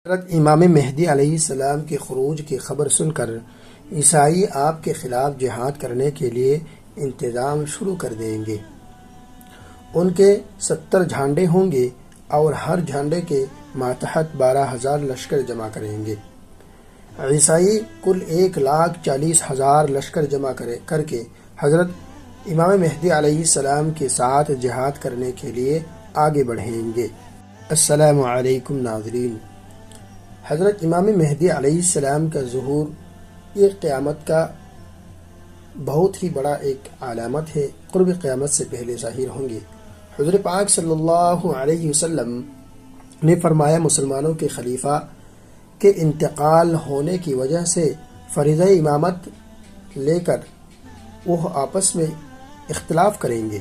حضرت امام مہدی علیہ السلام کے خروج کی خبر سن کر عیسائی آپ کے خلاف جہاد کرنے کے لیے انتظام شروع کر دیں گے۔ ان کے 70 جھانڈے ہوں گے اور ہر جھانڈے کے ماتحت 12,000 لشکر جمع کریں گے۔ عیسائی کل 1,40,000 لشکر جمع کر کے حضرت امام مہدی علیہ السلام کے ساتھ جہاد کرنے کے لیے آگے بڑھیں گے۔ السلام علیکم ناظرین، حضرت امام مہدی علیہ السلام کا ظہور یہ قیامت کا بہت ہی بڑا ایک علامت ہے، قرب قیامت سے پہلے ظاہر ہوں گے۔ حضور پاک صلی اللہ علیہ وسلم نے فرمایا، مسلمانوں کے خلیفہ کے انتقال ہونے کی وجہ سے فریضہ امامت لے کر وہ آپس میں اختلاف کریں گے۔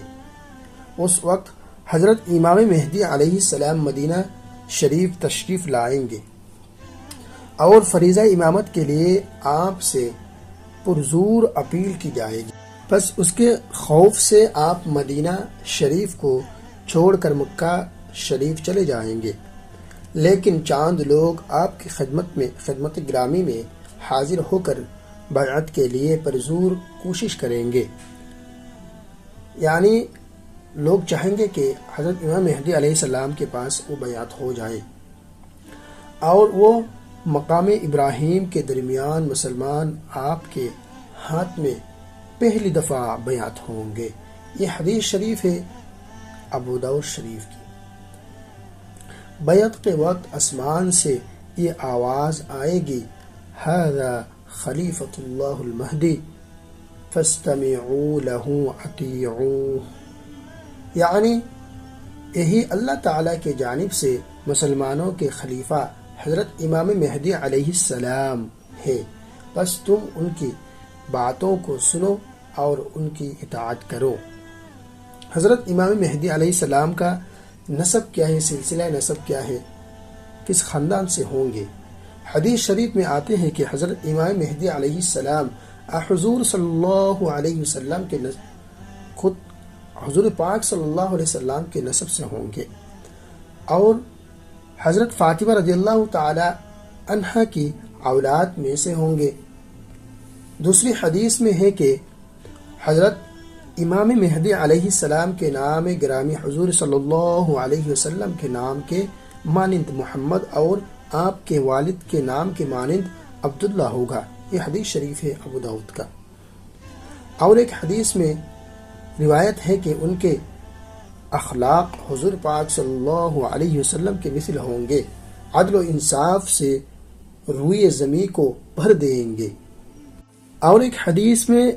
اس وقت حضرت امام مہدی علیہ السلام مدینہ شریف تشریف لائیں گے اور فریضہ امامت کے لیے آپ سے پرزور اپیل کی جائے گی۔ بس اس کے خوف سے آپ مدینہ شریف کو چھوڑ کر مکہ شریف چلے جائیں گے، لیکن چاند لوگ آپ کی خدمت گرامی میں حاضر ہو کر بیعت کے لیے پرزور کوشش کریں گے۔ یعنی لوگ چاہیں گے کہ حضرت امام مہدی علیہ السلام کے پاس وہ بیعت ہو جائے اور وہ مقام ابراہیم کے درمیان مسلمان آپ کے ہاتھ میں پہلی دفعہ بیعت ہوں گے۔ یہ حدیث شریف ہے ابو داؤد شریف کی۔ بیعت کے وقت آسمان سے یہ آواز آئے گی، ھذا خلیفۃ اللہ المہدی فاستمعوا له اطیعوہ، یعنی یہی اللہ تعالیٰ کی جانب سے مسلمانوں کے خلیفہ حضرت امام مہدی علیہ السلام ہے، بس تم ان کی باتوں کو سنو اور ان کی اطاعت کرو۔ حضرت امام مہدی علیہ السلام کا نسب کیا ہے، سلسلہ نسب کیا ہے، کس خاندان سے ہوں گے؟ حدیث شریف میں آتے ہیں کہ حضرت امام مہدی علیہ السلام حضور صلی اللہ علیہ وسلم کے خود حضور پاک صلی اللہ علیہ وسلم کے نسب سے ہوں گے اور حضرت فاطمہ رضی اللہ تعالی عنہا کی اولاد میں سے ہوں گے۔ دوسری حدیث میں ہے کہ حضرت امام مہدی علیہ السلام کے نام گرامی حضور صلی اللہ علیہ وسلم کے نام کے مانند محمد اور آپ کے والد کے نام کے مانند عبداللہ ہوگا۔ یہ حدیث شریف ہے ابو داؤد کا۔ اور ایک حدیث میں روایت ہے کہ ان کے اخلاق حضور پاک صلی اللہ علیہ وسلم کے مثل ہوں گے، عدل و انصاف سے روئے زمین کو بھر دیں گے۔ اور ایک حدیث میں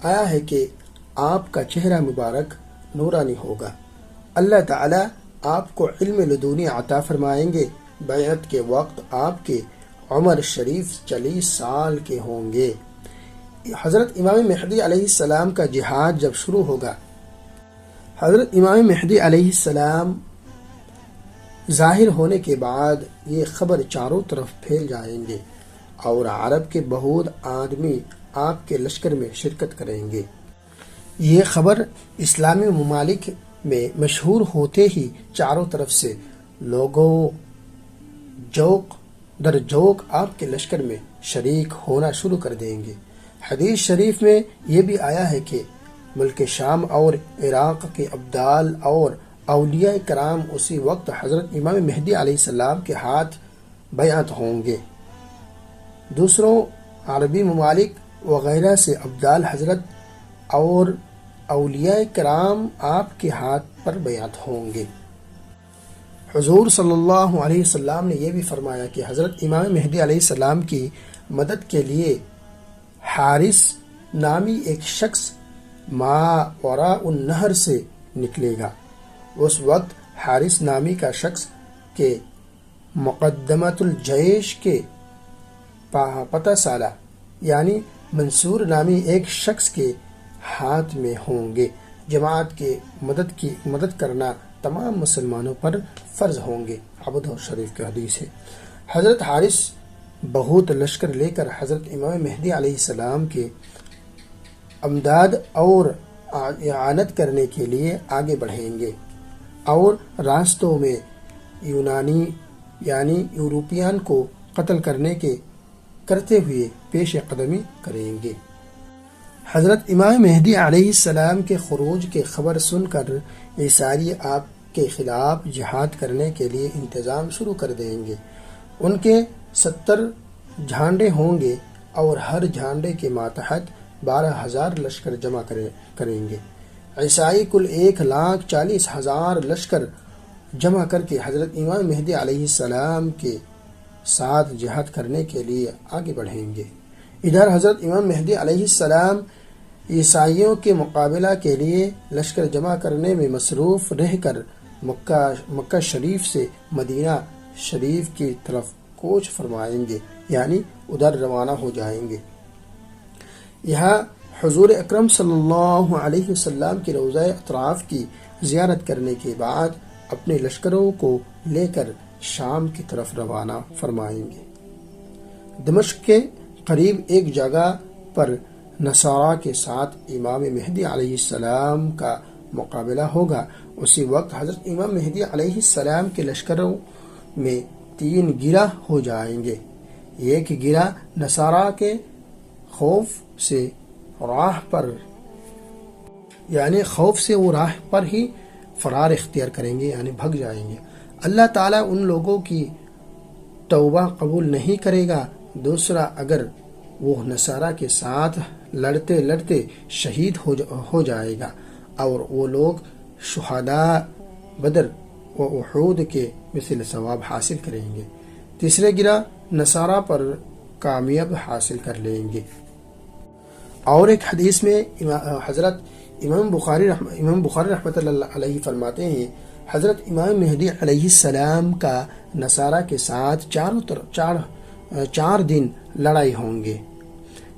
آیا ہے کہ آپ کا چہرہ مبارک نورانی ہوگا۔ اللہ تعالی آپ کو علم لدنی عطا فرمائیں گے۔ بیعت کے وقت آپ کے عمر شریف 40 سال کے ہوں گے۔ حضرت امام مہدی علیہ السلام کا جہاد جب شروع ہوگا، حضرت امام مہدی علیہ السلام ظاہر ہونے کے بعد یہ خبر چاروں طرف پھیل جائیں گے اور عرب کے بہت آدمی آپ کے لشکر میں شرکت کریں گے۔ یہ خبر اسلامی ممالک میں مشہور ہوتے ہی چاروں طرف سے لوگوں جوق در جوق آپ کے لشکر میں شریک ہونا شروع کر دیں گے۔ حدیث شریف میں یہ بھی آیا ہے کہ ملک شام اور عراق کے ابدال اور اولیاء کرام اسی وقت حضرت امام مہدی علیہ السلام کے ہاتھ بیعت ہوں گے۔ دوسروں عربی ممالک وغیرہ سے ابدال حضرت اور اولیاء کرام آپ کے ہاتھ پر بیعت ہوں گے۔ حضور صلی اللہ علیہ وسلم نے یہ بھی فرمایا کہ حضرت امام مہدی علیہ السلام کی مدد کے لیے حارث نامی ایک شخص ما وراء النہر سے نکلے گا۔ اس وقت حارث نامی کا شخص کے مقدمت الجیش کے پتہ سالہ یعنی منصور نامی ایک شخص کے ہاتھ میں ہوں گے۔ جماعت کے مدد کرنا تمام مسلمانوں پر فرض ہوں گے۔ ابو داؤد شریف کی حدیث ہے۔ حضرت حارث بہت لشکر لے کر حضرت امام مہدی علیہ السلام کے امداد اور اعانت کرنے کے لیے آگے بڑھیں گے اور راستوں میں یونانی یعنی یورپین کو قتل کرتے ہوئے پیش قدمی کریں گے۔ حضرت امام مہدی علیہ السلام کے خروج کی خبر سن کر عیسائی آپ کے خلاف جہاد کرنے کے لیے انتظام شروع کر دیں گے۔ ان کے 70 جھانڈے ہوں گے اور ہر جھانڈے کے ماتحت 12,000 لشکر جمع کریں گے۔ عیسائی کل 1,40,000 لشکر جمع کر کے حضرت امام مہدی علیہ السلام کے ساتھ جہاد کرنے کے لیے آگے بڑھیں گے۔ ادھر حضرت امام مہدی علیہ السلام عیسائیوں کے مقابلہ کے لیے لشکر جمع کرنے میں مصروف رہ کر مکہ شریف سے مدینہ شریف کی طرف کوچ فرمائیں گے، یعنی ادھر روانہ ہو جائیں گے۔ یہاں حضور اکرم صلی اللہ علیہ وسلم کے روضہ اطراف کی زیارت کرنے کے بعد اپنے لشکروں کو لے کر شام کی طرف روانہ فرمائیں گے۔ دمشق کے قریب ایک جگہ پر نصارہ کے ساتھ امام مہدی علیہ السلام کا مقابلہ ہوگا۔ اسی وقت حضرت امام مہدی علیہ السلام کے لشکروں میں 3 گروہ ہو جائیں گے۔ ایک گروہ نصارہ کے خوف سے وہ راہ پر ہی فرار اختیار کریں گے، یعنی بھگ جائیں گے۔ اللہ تعالیٰ ان لوگوں کی توبہ قبول نہیں کرے گا۔ دوسرا، اگر وہ نصارہ کے ساتھ لڑتے لڑتے شہید ہو جائے گا اور وہ لوگ شہداء بدر و احود کے مثل ثواب حاصل کریں گے۔ تیسرے گروہ نصارہ پر کامیاب حاصل کر لیں گے۔ اور ایک حدیث میں حضرت امام بخاری رحمۃ اللہ علیہ فرماتے ہیں، حضرت امام مہدی علیہ السلام کا نصارہ کے ساتھ 4 دن لڑائی ہوں گے۔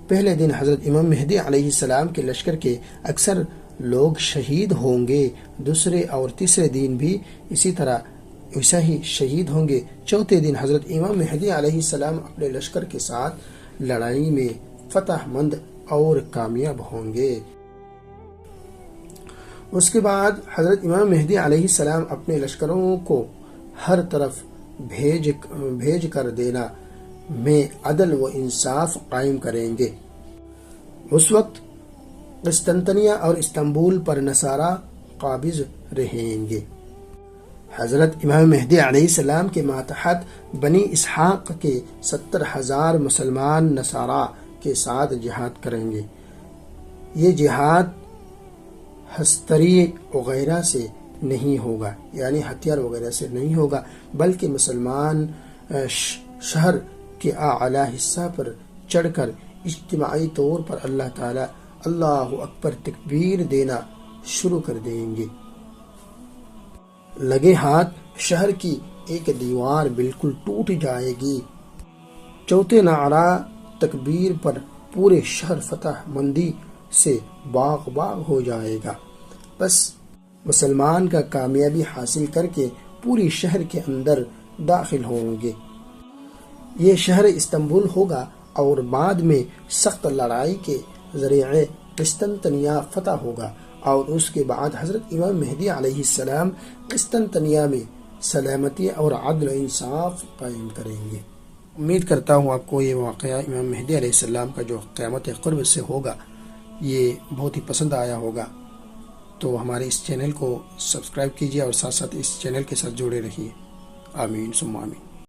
پہلے دن حضرت امام مہدی علیہ السلام کے لشکر کے اکثر لوگ شہید ہوں گے، دوسرے اور تیسرے دن بھی ایسا ہی شہید ہوں گے۔ چوتھے دن حضرت امام مہدی علیہ السلام اپنے لشکر کے ساتھ لڑائی میں فتح مند اور کامیاب ہوں گے۔ اس کے بعد حضرت امام مہدی علیہ السلام اپنے لشکروں کو ہر طرف بھیج کر دینا میں عدل و انصاف قائم کریں گے۔ اس وقت قسطنطنیہ اور استنبول پر نصارہ قابض رہیں گے۔ حضرت امام مہدی علیہ السلام کے ماتحت بنی اسحاق کے 70,000 مسلمان نصارہ کے ساتھ جہاد کریں گے۔ یہ جہاد ہستری وغیرہ سے نہیں ہوگا، یعنی ہتھیار وغیرہ سے نہیں ہوگا، بلکہ مسلمان شہر کے اعلی حصہ پر چڑھ کر اجتماعی طور پر اللہ تعالی اللہ اکبر تکبیر دینا شروع کر دیں گے۔ لگے ہاتھ شہر کی ایک دیوار بالکل ٹوٹ جائے گی۔ چوتھے نعرہ تکبیر پر پورے شہر فتح مندی سے باغ ہو جائے گا۔ بس مسلمان کا کامیابی حاصل کر کے پوری شہر کے اندر داخل ہوں گے۔ یہ شہر استنبول ہوگا اور بعد میں سخت لڑائی کے ذریعے قسطنطنیہ فتح ہوگا، اور اس کے بعد حضرت امام مہدی علیہ السلام قسطنطنیہ میں سلامتی اور عدل و انصاف قائم کریں گے۔ امید کرتا ہوں آپ کو یہ واقعہ امام مہدی علیہ السلام کا جو قیامت قرب سے ہوگا یہ بہت ہی پسند آیا ہوگا۔ تو ہمارے اس چینل کو سبسکرائب کیجیے اور ساتھ ساتھ اس چینل کے ساتھ جڑے رہیے۔ آمین ثم آمین۔